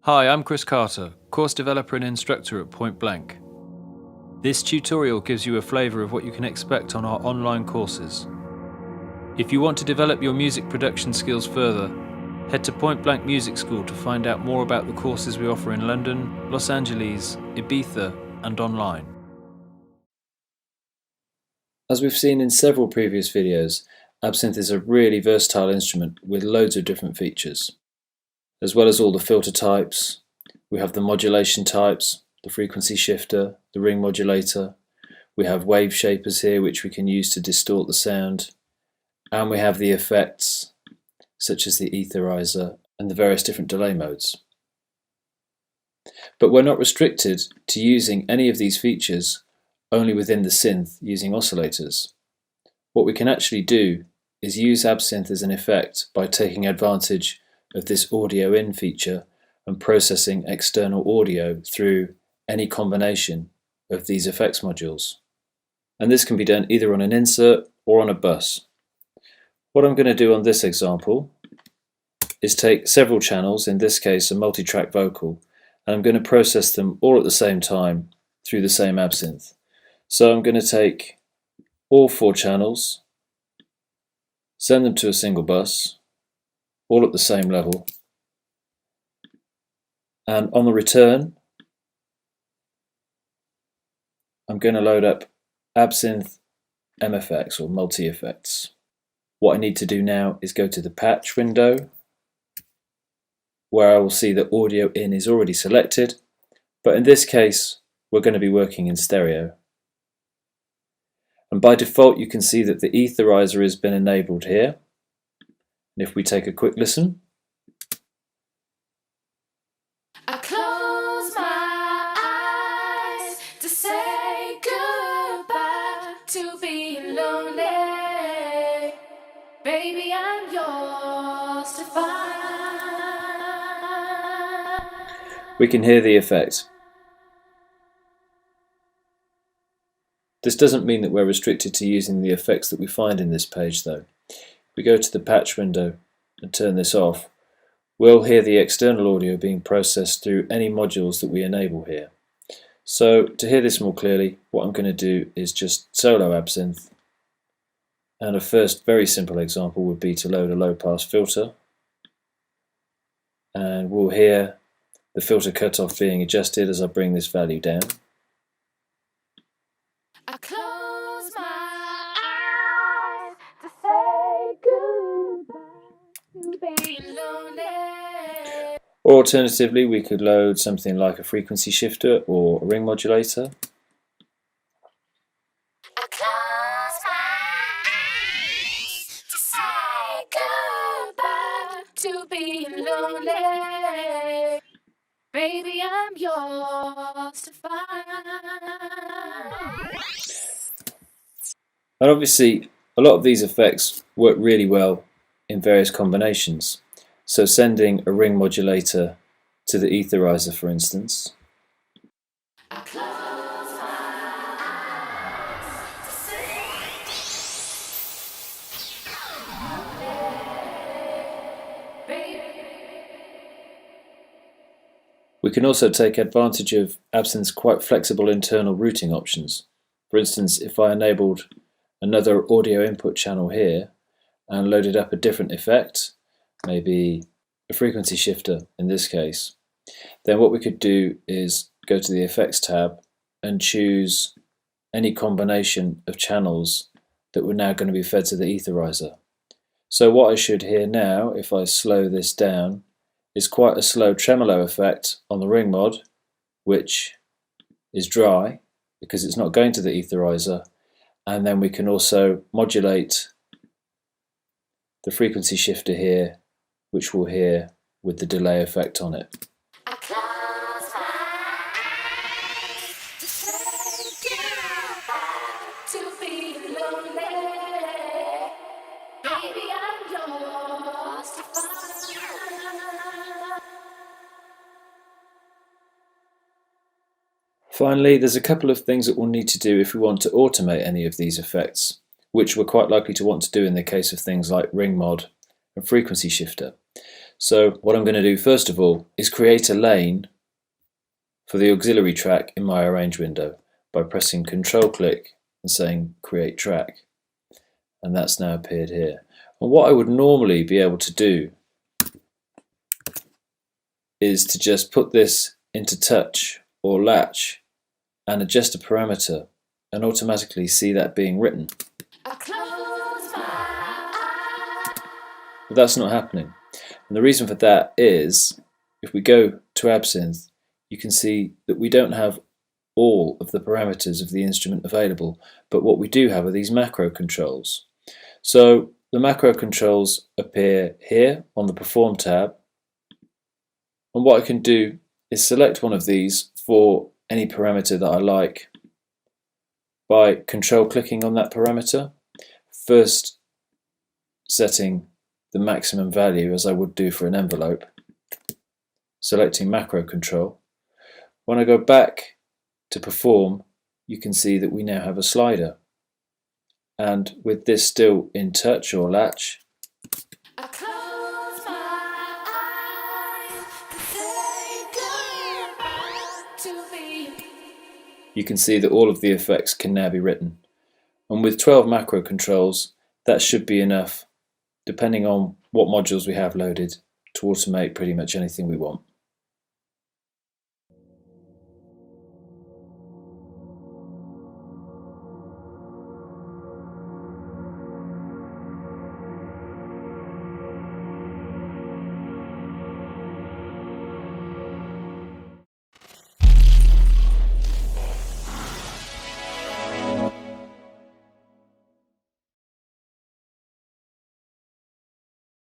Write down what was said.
Hi, I'm Chris Carter, course developer and instructor at Point Blank. This tutorial gives you a flavour of what you can expect on our online courses. If you want to develop your music production skills further, head to Point Blank Music School to find out more about the courses we offer in London, Los Angeles, Ibiza and online. As we've seen in several previous videos, Absynth is a really versatile instrument with loads of different features. As well as all the filter types, we have the modulation types, the frequency shifter, the ring modulator, we have wave shapers here which we can use to distort the sound, and we have the effects such as the etherizer and the various different delay modes. But we're not restricted to using any of these features only within the synth using oscillators. What we can actually do is use Absynth as an effect by taking advantage of this audio in feature and processing external audio through any combination of these effects modules. And this can be done either on an insert or on a bus. What I'm going to do on this example is take several channels, in this case a multi-track vocal, and I'm going to process them all at the same time through the same Absynth. So I'm going to take all 4 channels, send them to a single bus, all at the same level, and on the return I'm going to load up Absynth MFX or multi-effects. What I need to do now is go to the patch window where I will see that audio in is already selected, but in this case we're going to be working in stereo. And by default you can see that the etherizer has been enabled here. And if we take a quick listen, I close my eyes to say goodbye to being lonely. Baby, I'm yours to find. we can hear the effect. This doesn't mean that we're restricted to using the effects that we find in this page though. We go to the patch window and turn this off, we'll hear the external audio being processed through any modules that we enable here. So to hear this more clearly, what I'm going to do is just solo Absynth, and a first very simple example would be to load a low pass filter, and we'll hear the filter cutoff being adjusted as I bring this value down. I close my eyes to say goodbye to being lonely. Or alternatively, we could load something like a frequency shifter or a ring modulator. I close my eyes to say goodbye to being lonely. Baby, I'm yours to find. And obviously, a lot of these effects work really well in various combinations. So sending a ring modulator to the etherizer, for instance, I close my eyes to say baby. we can also take advantage of Absynth's quite flexible internal routing options. For instance, if I enabled another audio input channel here and loaded up a different effect, maybe a frequency shifter in this case, then what we could do is go to the effects tab and choose any combination of channels that were now going to be fed to the etherizer. So what I should hear now, if I slow this down, is quite a slow tremolo effect on the ring mod, which is dry because it's not going to the etherizer, and then we can also modulate the frequency shifter here, which we'll hear with the delay effect on it. I close my eyes to say goodbye to being lonely. Baby, I'm yours to find. Finally, there's a couple of things that we'll need to do if we want to automate any of these effects, which we're quite likely to want to do in the case of things like ring mod and frequency shifter. So what I'm going to do first of all is create a lane for the auxiliary track in my arrange window by pressing Control click and saying create track, and that's now appeared here. And what I would normally be able to do is to just put this into touch or latch and adjust a parameter and automatically see that being written. But that's not happening. And the reason for that is, if we go to Absynth, you can see that we don't have all of the parameters of the instrument available, but what we do have are these macro controls. So the macro controls appear here on the Perform tab, and what I can do is select one of these for any parameter that I like by control clicking on that parameter, first setting the maximum value as I would do for an envelope, selecting macro control. When I go back to Perform, you can see that we now have a slider, and with this still in touch or latch, you can see that all of the effects can now be written. And with 12 macro controls, that should be enough, depending on what modules we have loaded, to automate pretty much anything we want.